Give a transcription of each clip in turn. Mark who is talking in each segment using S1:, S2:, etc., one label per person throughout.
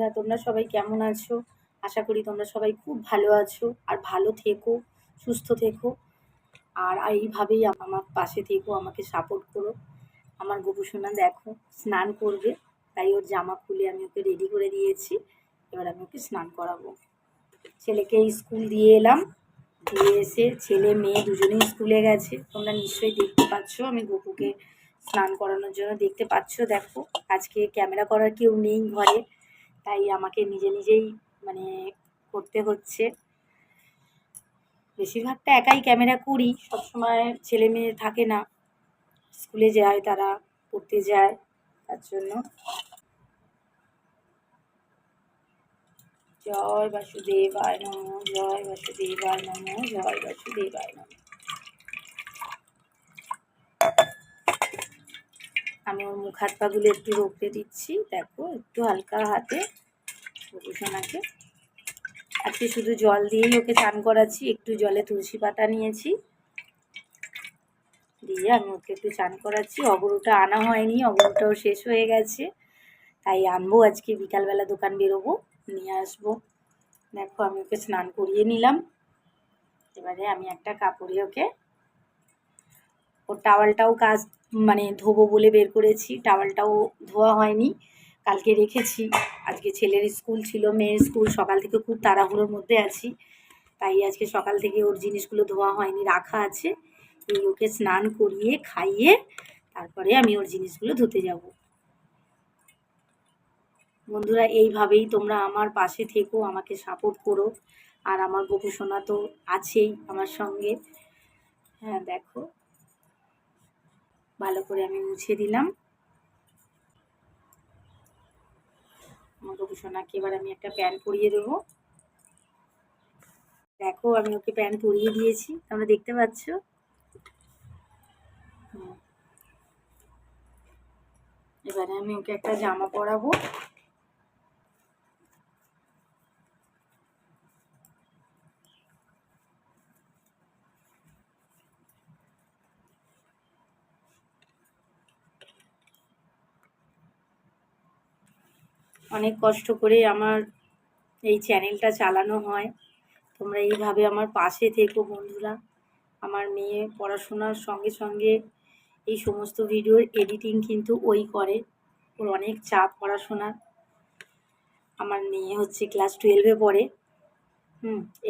S1: বন্ধুরা, তোমরা সবাই কেমন আছো? আশা করি তোমরা সবাই খুব ভালো আছো আর ভালো থেকো, সুস্থ থেকো। আর এইভাবেই আমার পাশে থেকো, আমাকে সাপোর্ট করো। আমার গোপুসোনা দেখো স্নান করবে, তাই ওর জামা খুলে আমি ওকে রেডি করে দিয়েছি। এবার আমি ওকে স্নান করাবো। ছেলেকে স্কুল দিয়ে এলাম, দিয়ে এসে ছেলে মেয়ে দুজনেই স্কুলে গেছে। তোমরা নিশ্চয়ই দেখতে পাচ্ছ আমি গপুকে স্নান করানোর জন্য, দেখতে পাচ্ছ। দেখো আজকে ক্যামেরা করার কেউ নেই ঘরে, তাই আমাকে নিজে নিজেই মানে করতে হচ্ছে। বেশিরভাগটা একাই ক্যামেরা করি, সবসময় ছেলে মেয়ে থাকে না, স্কুলে যায়, তারা পড়তে যায়, তার জন্য। জয় বাসুদেবায় নমঃ, জয় বাসুদেবায় নমঃ, জয় বাসুদেবায় নমঃ। আমি ওর মুখ হাত পাগুলো একটু রোগড়ে দিচ্ছি, দেখো একটু হালকা হাতে গোপুসোনাকে। আজকে শুধু জল দিয়েই ওকে চান করাচ্ছি, একটু জলে তুলসী পাতা নিয়েছি, দিয়ে আমি ওকে একটু চান করাচ্ছি। অগরুটা আনা হয়নি, অগরুটাও শেষ হয়ে গেছে, তাই আনবো আজকে বিকালবেলা, দোকান বেরোবো, নিয়ে আসবো। দেখো আমি ওকে স্নান করিয়ে নিলাম। এবারে আমি একটা কাপড়ে ওকে, ওর টাওয়ালটাও কাজ মানে ধোবো বলে বের করেছি, টাওয়ালটাও ধোয়া হয়নি, কালকে রেখেছি। আজকে ছেলের স্কুল ছিল, মেয়ের স্কুল, সকাল থেকে খুব তাড়াহুড়োর মধ্যে আছি, তাই আজকে সকাল থেকে ওর জিনিসগুলো ধোয়া হয়নি, রাখা আছে। এই ওকে স্নান করিয়ে খাইয়ে তারপরে আমি ওর জিনিসগুলো ধুতে যাব। বন্ধুরা, এইভাবেই তোমরা আমার পাশে থেকো, আমাকে সাপোর্ট করো। আর আমার গোপুসোনা তো আছেই আমার সঙ্গে। হ্যাঁ দেখো, ভালো করে আমি মুছে দিলাম। আমার গোপুসোনাকে এবার আমি একটা প্যান্ট পরিয়ে দেবো। দেখো আমি ওকে প্যান্ট পরিয়ে দিয়েছি, তোমরা দেখতে পাচ্ছ। এবারে আমি ওকে একটা জামা পরাবো। অনেক কষ্ট করে আমার এই চ্যানেলটা চালানো হয়, তোমরা এইভাবে আমার পাশে থেকো বন্ধুরা। আমার মেয়ে পড়াশোনার সঙ্গে সঙ্গে এই সমস্ত ভিডিওর এডিটিং কিন্তু ওই করে, ওর অনেক চাপ পড়াশোনার। আমার মেয়ে হচ্ছে ক্লাস 12-এ পড়ে।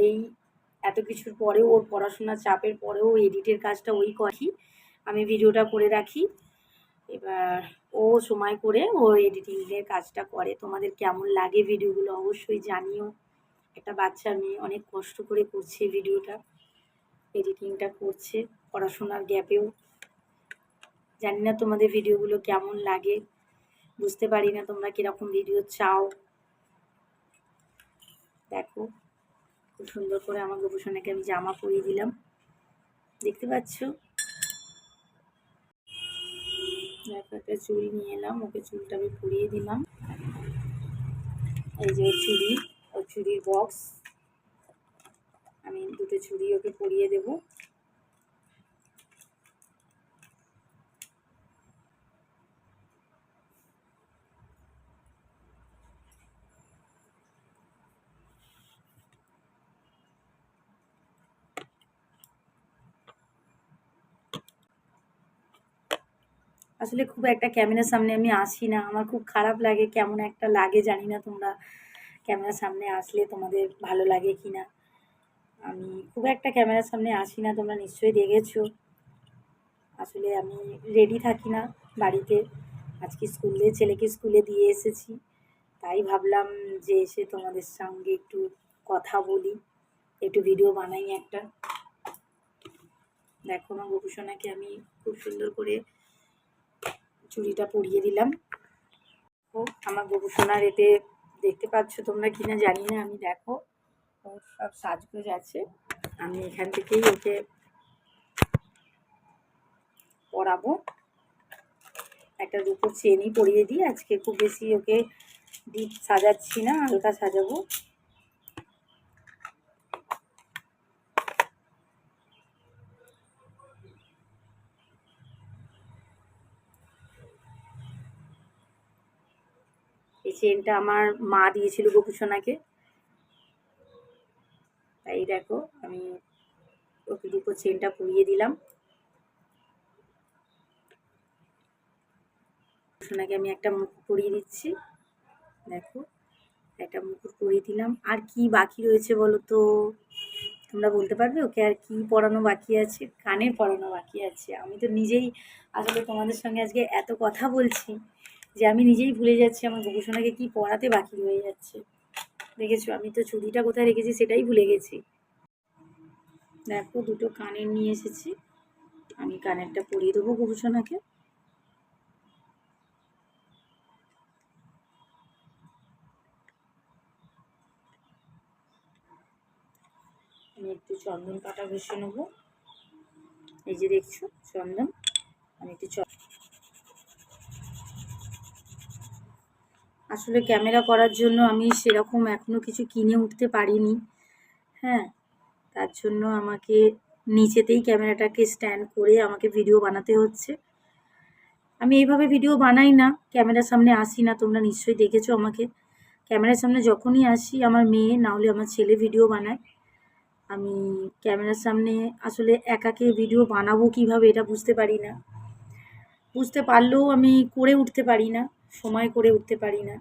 S1: এই এত কিছুর পরেও, ওর পড়াশোনার চাপের পরেও এডিটের কাজটা ওই করি, আমি ভিডিওটা করে রাখি। এবার ও সময় করে ও এডিটিংয়ের কাজটা করে। তোমাদের কেমন লাগে ভিডিওগুলো অবশ্যই জানিও। একটা বাচ্চা মেয়ে অনেক কষ্ট করে করছে ভিডিওটা, এডিটিংটা করছে পড়াশোনার গ্যাপেও। জানি না তোমাদের ভিডিওগুলো কেমন লাগে, বুঝতে পারি না তোমরা কীরকম ভিডিও চাও। দেখো খুব সুন্দর করে আমার গোপুসোনাকে আমি জামা পরিয়ে দিলাম, দেখতে পাচ্ছ। দেখো একটা চুড়ি নিয়ে এলাম, ওকে চুলটা আমি পরিয়ে দিলাম। এই যে চুড়ি, ও চুড়ির বক্স, আমি দুটো চুড়ি ওকে পরিয়ে দেব। আসলে খুব একটা ক্যামেরার সামনে আমি আসি না, আমার খুব খারাপ লাগে, কেমন একটা লাগে জানি না তোমরা ক্যামেরার সামনে আসলে তোমাদের ভালো লাগে কি না। আমি খুব একটা ক্যামেরার সামনে আসি না, তোমরা নিশ্চয়ই দেখেছো। আসলে আমি রেডি থাকি না বাড়িতে। আজকে ছেলেকে স্কুলে দিয়ে এসেছি, তাই ভাবলাম যে এসে তোমাদের সঙ্গে একটু কথা বলি, একটু ভিডিও বানাই একটা। দেখো আমার গোপুসোনাকে আমি খুব সুন্দর করে চুড়িটা পরিয়ে দিলাম। ও আমার গোপুসোনার এতে দেখতে পাচ্ছ তোমরা কিনা জানি না, আমি দেখো ওর সব সাজগোজ আছে, আমি এখান থেকেই ওকে পরাবো। একটা রূপোর চেনই পরিয়ে দিই আজকে, খুব বেশি ওকে ডিপ সাজাচ্ছি না, হালকা সাজাবো। এই চেনটা আমার মা দিয়েছিল গোপুসোনাকে, তাই দেখো আমি ওকে দুটো চেনটা পরিয়ে দিলাম। গোপুসোনাকে আমি একটা মুকুট পরিয়ে দিচ্ছি, দেখো একটা মুকুট পরিয়ে দিলাম। আর কি বাকি রয়েছে বলো তো, তোমরা বলতে পারবে ওকে আর কি পরানো বাকি আছে? কানের পরানো বাকি আছে। আমি তো নিজেই আসলে তোমাদের সঙ্গে আজকে এত কথা বলছি যে আমি নিজেই ভুলে যাচ্ছি আমার গোপুসোনাকে কি পরাতে বাকি রয়ে যাচ্ছে। দেখেছো, আমি তো চুড়িটা কোথায় রেখেছি সেটাই ভুলে গেছি। দেখো দুটো কানের নিয়ে এসেছি, আমি কানেরটা পরিয়ে দেবো গোপুসোনাকে। আমি একটু চন্দন কাটা ঘষে নেবো, এই যে দেখছো চন্দন, আমি একটু আসলে ক্যামেরা করার জন্য আমি সেরকম এখনো কিছু কিনে উঠতে পারিনি, হ্যাঁ, তার জন্য আমাকে নিচেতেই ক্যামেরাটাকে স্ট্যান্ড করে আমাকে ভিডিও বানাতে হচ্ছে। আমি এইভাবে ভিডিও বানাই না, ক্যামেরার সামনে আসি না, তোমরা নিশ্চয়ই দেখেছো আমাকে। ক্যামেরার সামনে যখনই আসি আমার মেয়ে না হলে আমার ছেলে ভিডিও বানায়। আমি ক্যামেরার সামনে আসলে একাকে ভিডিও বানাবো কিভাবে এটা বুঝতে পারি না, বুঝতে পারলেও আমি করে উঠতে পারি না, সময় করে উঠতে পারি না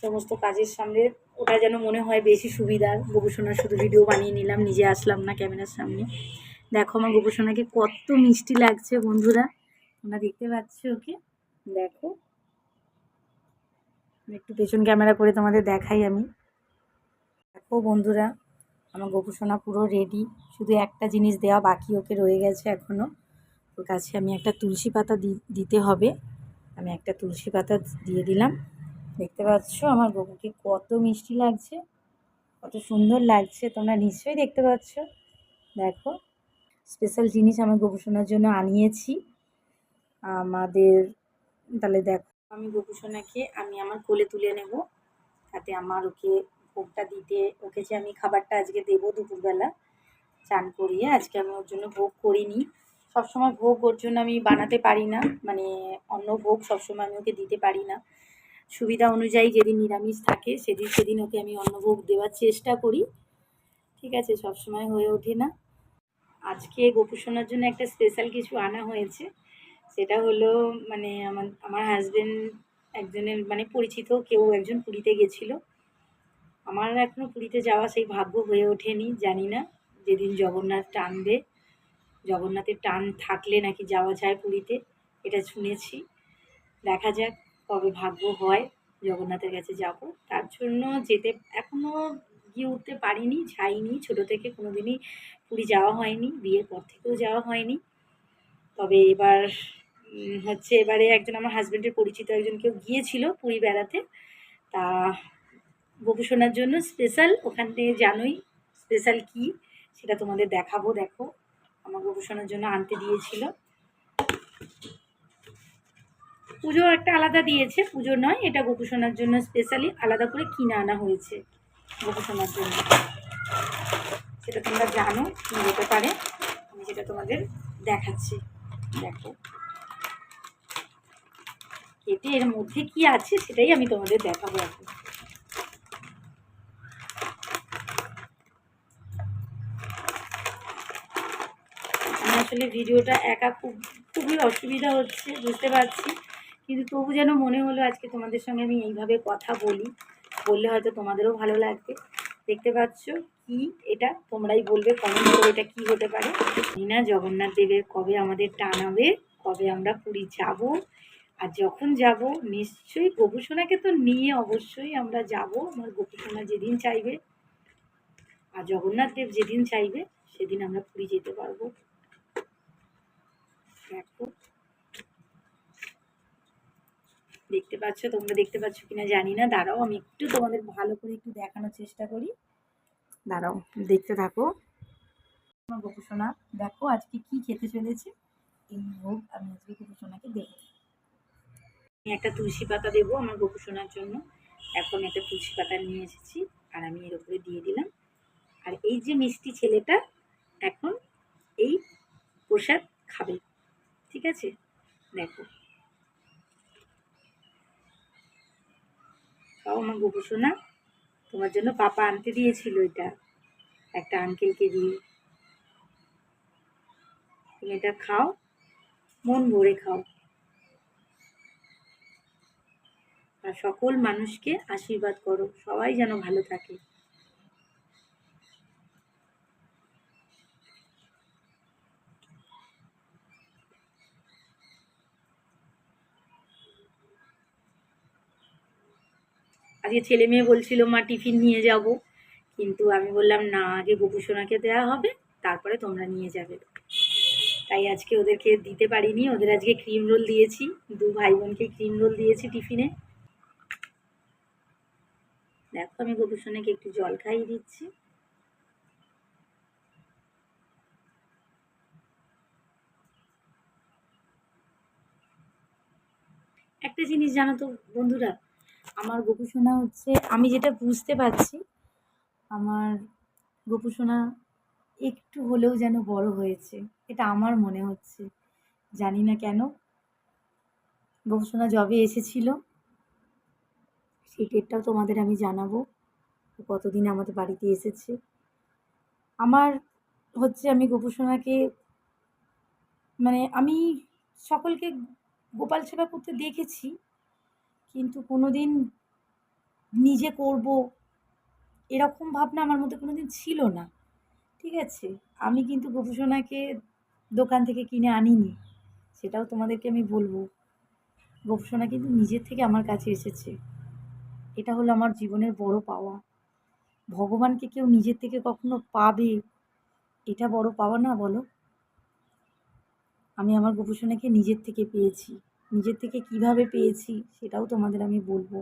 S1: সমস্ত কাজের সামনে। ওটা যেন মনে হয় বেশি সুবিধার, গোপুসোনার শুধু ভিডিও বানিয়ে নিলাম, নিজে আসলাম না ক্যামেরার সামনে। দেখো আমার গোপুসোনাকে কত মিষ্টি লাগছে বন্ধুরা, তোমরা দেখতে পাচ্ছ ওকে, দেখো একটু পেছন ক্যামেরা করে তোমাদের দেখাই আমি। দেখো বন্ধুরা আমার গোপুসোনা পুরো রেডি, শুধু একটা জিনিস দেওয়া বাকি ওকে রয়ে গেছে এখনও। ওর কাছে আমি একটা তুলসী পাতা দিতে হবে, আমি একটা তুলসী পাতা দিয়ে দিলাম। দেখতে পাচ্ছ আমার গপুকে কত মিষ্টি লাগছে, কত সুন্দর লাগছে, তোমরা নিশ্চয়ই দেখতে পাচ্ছ। দেখো স্পেশাল জিনিস আমার গোপুসোনার জন্য আনিয়েছি আমাদের। তাহলে দেখো আমি গোপুসোনাকে আমি আমার কোলে তুলে নেব, তাতে আমার ওকে ভোগটা দিতে, ওকে যে আমি খাবারটা আজকে দেবো দুপুরবেলা চান করিয়ে, আজকে আমি ওর জন্য ভোগ করিনি। সবসময় ভোগ ওর জন্য আমি বানাতে পারি না, মানে অন্য ভোগ সবসময় আমি ওকে দিতে পারি না। সুবিধা অনুযায়ী যেদিন নিরামিষ থাকে সেদিন ওকে আমি অন্নভোগ দেওয়ার চেষ্টা করি, ঠিক আছে, সবসময় হয়ে ওঠে না। আজকে গোপুসোনার জন্য একটা স্পেশাল কিছু আনা হয়েছে, সেটা হলো মানে আমার হাজবেন্ড একজনের মানে পরিচিত কেউ একজন পুরীতে গেছিলো। আমার এখনও পুরীতে যাওয়া সেই ভাগ্য হয়ে ওঠেনি, জানি না যেদিন জগন্নাথ টানবে, জগন্নাথের টান থাকলে নাকি যাওয়া যায় পুরীতে, এটা শুনেছি। দেখা যাক কবে ভাগ্য হয় জগন্নাথের কাছে যাব, তার জন্য যেতে এখনও গিয়ে উঠতে পারিনি, যাইনি, ছোটো থেকে কোনো দিনই পুরী যাওয়া হয়নি, বিয়ের পর থেকেও যাওয়া হয়নি। তবে এবার হচ্ছে এবারে একজন আমার হাজব্যান্ডের পরিচিত একজন কেউ গিয়েছিল পুরী বেড়াতে, তা গোপুসোনার জন্য স্পেশাল ওখান থেকে জানোই স্পেশাল কি সেটা তোমাদের দেখাবো। দেখো আমার গোপুসোনার জন্য আনতে দিয়েছিল, পুজো একটা আলাদা দিয়েছে, পুজো নয় এটা গোপুসোনার জন্য স্পেশালি আলাদা করে কিনে আনা হয়েছে গোপুসোনার জন্য, সেটা তোমরা জানো কি হতে পারে, আমি সেটা তোমাদের দেখাচ্ছি। দেখো কেটে এর মধ্যে কি আছে সেটাই আমি তোমাদের দেখাবো এখন। আমি আসলে ভিডিওটা একা খুবই অসুবিধা হচ্ছে বুঝতে পারছি, কিন্তু তবু যেন মনে হলো আজকে তোমাদের সঙ্গে আমি এইভাবে কথা বললে হয়তো তোমাদেরও ভালো লাগবে। দেখতে পাচ্ছ কি এটা, তোমরাই বলবে কমেন্ট করে এটা কি হতে পারে। না জগন্নাথ দেবের কবে আমাদের টানাবে, কবে আমরা পুরী যাব, আর যখন যাব নিশ্চয়ই গোপুসোনাকে তো নিয়ে অবশ্যই আমরা যাব। আমার গোপুসোনা যেদিন চাইবে আর জগন্নাথ দেব যেদিন চাইবে সেদিন আমরা পুরী যেতে পারবো। দেখো দেখতে পাচ্ছ, তোমরা দেখতে পাচ্ছ কিনা জানি না, দাঁড়াও আমি একটু তোমাদের ভালো করে একটু দেখানোর চেষ্টা করি, দাঁড়াও দেখতে থাকো। আমার গোপুসোনা দেখো আজকে কি খেতে চলেছে, এই ভোগ আমি আজকে গোপুসোনাকে দেবো। আমি একটা তুলসী পাতা দেবো আমার গোপুসোনার জন্য, এখন একটা তুলসী পাতা নিয়ে এসেছি আর আমি এর উপরে দিয়ে দিলাম। আর এই যে মিষ্টি ছেলেটা এখন এই প্রসাদ খাবে, ঠিক আছে। দেখো আমার গোপু সোনা, তোমার জন্য পাপা আনতে দিয়েছিল এটা, একটা আঙ্কেলকে দিয়ে। তুমি এটা খাও, মন ভরে খাও, আর সকল মানুষকে আশীর্বাদ করো, সবাই যেন ভালো থাকে। আজকে ছেলে মেয়ে বলছিল মা টিফিন নিয়ে যাব, কিন্তু আমি বললাম না, আগে গোপু সোনাকে দেওয়া হবে, তারপরে তোমরা নিয়ে যাবে। তাই আজকে ওদেরকে দিতে পারিনি। ওদের আজকে ক্রিম রোল দিয়েছি, দু ভাই বোনকে ক্রিম রোল দিয়েছি টিফিনে। দেখো আমি গোপু সোনাকে একটু জল খাইয়ে দিচ্ছি। একটা জিনিস জানো তো বন্ধুরা, আমার গোপু সোনা হচ্ছে, আমি যেটা বুঝতে পারছি, আমার গোপু সোনা একটু হলেও যেন বড় হয়েছে, এটা আমার মনে হচ্ছে। জানি না কেন। গোপু সোনা যবে এসেছিল সেই ডেটটাও তোমাদের আমি জানাবো, কতদিন আমাদের বাড়িতে এসেছে। আমার হচ্ছে, আমি গোপু সোনাকে, মানে আমি সকলকে গোপাল সেবা করতে দেখেছি, কিন্তু কোনোদিন নিজে করব এরকম ভাবনা আমার মধ্যে কোনোদিন ছিল না। ঠিক আছে, আমি কিন্তু গোপু সোনাকে দোকান থেকে কিনে আনিনি, সেটাও তোমাদেরকে আমি বলবো। গোপু সোনা কিন্তু নিজের থেকে আমার কাছে এসেছে, এটা হলো আমার জীবনের বড় পাওয়া। ভগবানকে কেউ নিজের থেকে কখনো পাবে, এটা বড় পাওয়া না বলো? আমি আমার গোপু সোনাকে নিজের থেকে পেয়েছি, নিজের থেকে কিভাবে পেয়েছি সেটাও তোমাদের আমি বলবো।